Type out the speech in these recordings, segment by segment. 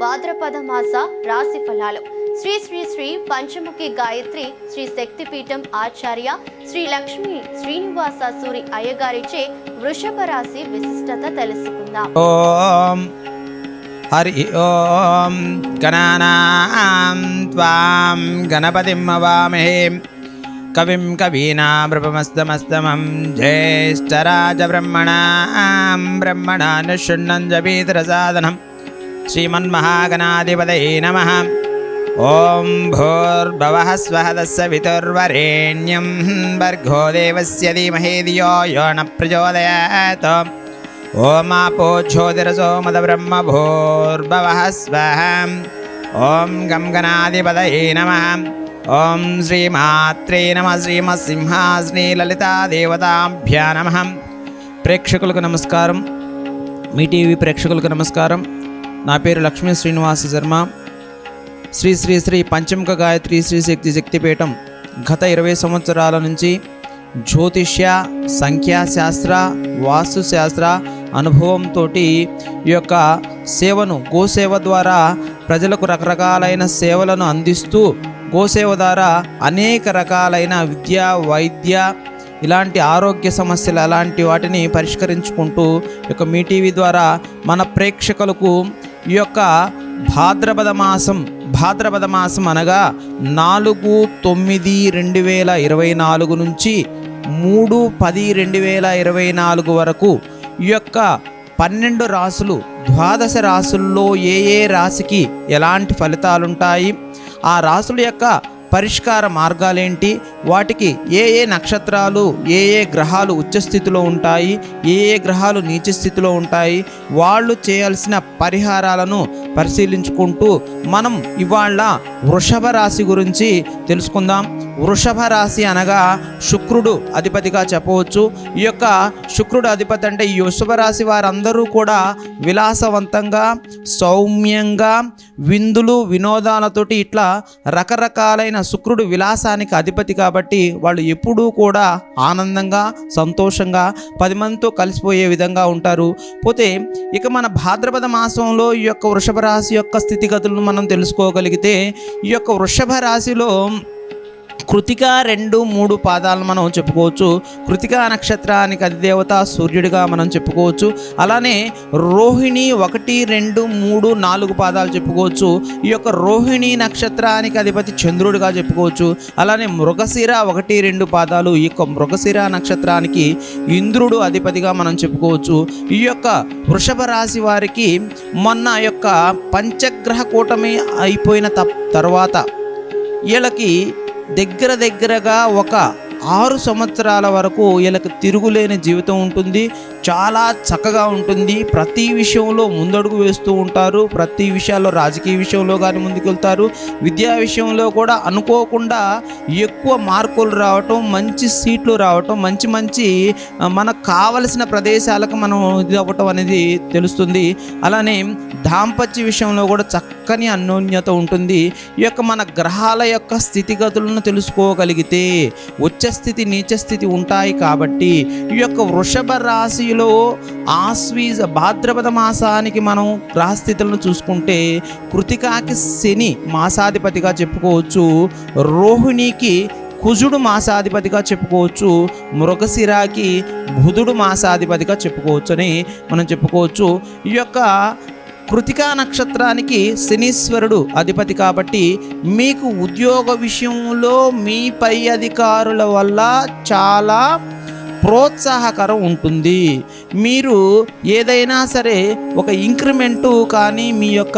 భాద్రపద మాస రాశి ఫలాలు. శ్రీ శ్రీ శ్రీ పంచముఖి గాయత్రి శ్రీ శక్తిపీఠం ఆచార్య శ్రీ లక్ష్మీ శ్రీనివాస సూరి అయ్యగారిచే వృషభ రాశి విశిష్టత తెలుసుకుందాం. ఓం హరి ఓం గణానాం త్వాం గణపతిం హవామహే కవిం కవీనామృతమస్తమస్తమం జ్యేష్ఠరాజబ్రహ్మణాం బ్రహ్మణాన్ శృణ్వన్నపీతరసాదనం శ్రీమన్మహాగణాధిపతయే నమః. ఓం భూర్భువః స్వః తస్సవితుర్వరేణ్యం భర్గో దేవస్య ధీమహి ధియో యో న ప్రచోదయాత్. ఓం ఆపో జ్యోతిరసోమద బ్రహ్మ భూర్భువః స్వః. ఓం గం గణాధిపతయే నమః. ఓం శ్రీమాత్రే నమః. శ్రీమత్సింహాసనే లలితా దేవతాభ్యా నమః. ప్రేక్షకులకు నమస్కారం. మీ టీవీ ప్రేక్షకులకు నమస్కారం. నా పేరు లక్ష్మీ శ్రీనివాస శర్మ. శ్రీ శ్రీ శ్రీ పంచముఖ గాయత్రి శ్రీ శక్తిపీఠం గత 20 సంవత్సరాల నుంచి జ్యోతిష్య, సంఖ్యాశాస్త్ర, వాస్తుశాస్త్ర అనుభవంతో ఈ యొక్క సేవను గోసేవ ద్వారా ప్రజలకు రకరకాలైన సేవలను అందిస్తూ గోసేవ ద్వారా అనేక రకాలైన విద్య, వైద్య, ఇలాంటి ఆరోగ్య సమస్యలు అలాంటి వాటిని పరిష్కరించుకుంటూ ఈ యొక్క మీ టీవీ ద్వారా మన ప్రేక్షకులకు ఈ యొక్క భాద్రపద మాసం అనగా 4/9/2024 నుంచి 3/10/2024 వరకు ఈ యొక్క 12 రాసులు, ద్వాదశ రాసుల్లో ఏ రాశికి ఎలాంటి ఫలితాలుంటాయి, ఆ రాసుల యొక్క పరిష్కార మార్గాలేంటి, వాటికి ఏ నక్షత్రాలు, ఏ గ్రహాలు ఉచ్చస్థితిలో ఉంటాయి, ఏ గ్రహాలు నీచ స్థితిలో ఉంటాయి, వాళ్ళు చేయాల్సిన పరిహారాలను పరిశీలించుకుంటూ మనం ఇవాళ వృషభ రాశి గురించి తెలుసుకుందాం. వృషభ రాశి అనగా శుక్రుడు అధిపతిగా చెప్పవచ్చు. ఈ యొక్క శుక్రుడు అధిపతి అంటే ఈ వృషభ రాశి వారందరూ కూడా విలాసవంతంగా, సౌమ్యంగా, విందులు వినోదాలతోటి ఇట్లా రకరకాలైన శుక్రుడు విలాసానికి అధిపతి కాబట్టి వాళ్ళు ఎప్పుడూ కూడా ఆనందంగా, సంతోషంగా 10 మందితో కలిసిపోయే విధంగా ఉంటారు. పోతే ఇక మన భాద్రపద మాసంలో ఈ యొక్క వృషభ రాశి యొక్క స్థితిగతులను మనం తెలుసుకోగలిగితే ఈ యొక్క వృషభ రాశిలో కృతిక 2, 3 పాదాలను మనం చెప్పుకోవచ్చు. కృతిక నక్షత్రానికి అధిదేవత సూర్యుడిగా మనం చెప్పుకోవచ్చు. అలానే రోహిణి 1, 2, 3, 4 పాదాలు చెప్పుకోవచ్చు. ఈ యొక్క రోహిణి నక్షత్రానికి అధిపతి చంద్రుడిగా చెప్పుకోవచ్చు. అలానే మృగశిర 1, 2 పాదాలు, ఈ యొక్క మృగశిర నక్షత్రానికి ఇంద్రుడు అధిపతిగా మనం చెప్పుకోవచ్చు. ఈ యొక్క వృషభ రాశి వారికి మొన్న యొక్క పంచగ్రహ కూటమి అయిపోయిన తర్వాత వీళ్ళకి దగ్గరగా ఒక 6 సంవత్సరాల వరకు వీళ్ళకి తిరుగులేని జీవితం ఉంటుంది. చాలా చక్కగా ఉంటుంది. ప్రతి విషయంలో ముందడుగు వేస్తూ ఉంటారు. ప్రతి విషయాల్లో, రాజకీయ విషయంలో కానీ ముందుకెళ్తారు. విద్యా విషయంలో కూడా అనుకోకుండా ఎక్కువ మార్కులు రావటం, మంచి సీట్లు రావటం, మంచి మనకు కావలసిన ప్రదేశాలకు మనం ఇది అవ్వటం అనేది తెలుస్తుంది. అలానే దాంపత్య విషయంలో కూడా చక్కని అన్యోన్యత ఉంటుంది. ఈ యొక్క మన గ్రహాల యొక్క స్థితిగతులను తెలుసుకోగలిగితే ఉచ్చస్థితి, నీచస్థితి ఉంటాయి. కాబట్టి ఈ యొక్క వృషభ రాశిలో ఆశ్వీజ భాద్రపద మాసానికి మనం గ్రహస్థితులను చూసుకుంటే కృతికాకి శని మాసాధిపతిగా చెప్పుకోవచ్చు. రోహిణికి కుజుడు మాసాధిపతిగా చెప్పుకోవచ్చు. మృగశిరాకి బుధుడు మాసాధిపతిగా చెప్పుకోవచ్చు అని మనం చెప్పుకోవచ్చు. ఈ యొక్క కృతికా నక్షత్రానికి శనీశ్వరుడు అధిపతి కాబట్టి మీకు ఉద్యోగ విషయంలో మీ పై అధికారుల వల్ల చాలా ప్రోత్సాహకరం ఉంటుంది. మీరు ఏదైనా సరే ఒక ఇంక్రిమెంటు కానీ మీ యొక్క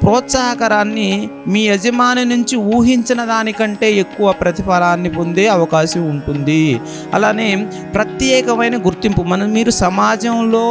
ప్రోత్సాహకరాన్ని మీ యజమాని నుంచి ఊహించిన దానికంటే ఎక్కువ ప్రతిఫలాన్ని పొందే అవకాశం ఉంటుంది. అలానే ప్రత్యేకమైన గుర్తింపు మీరు సమాజంలో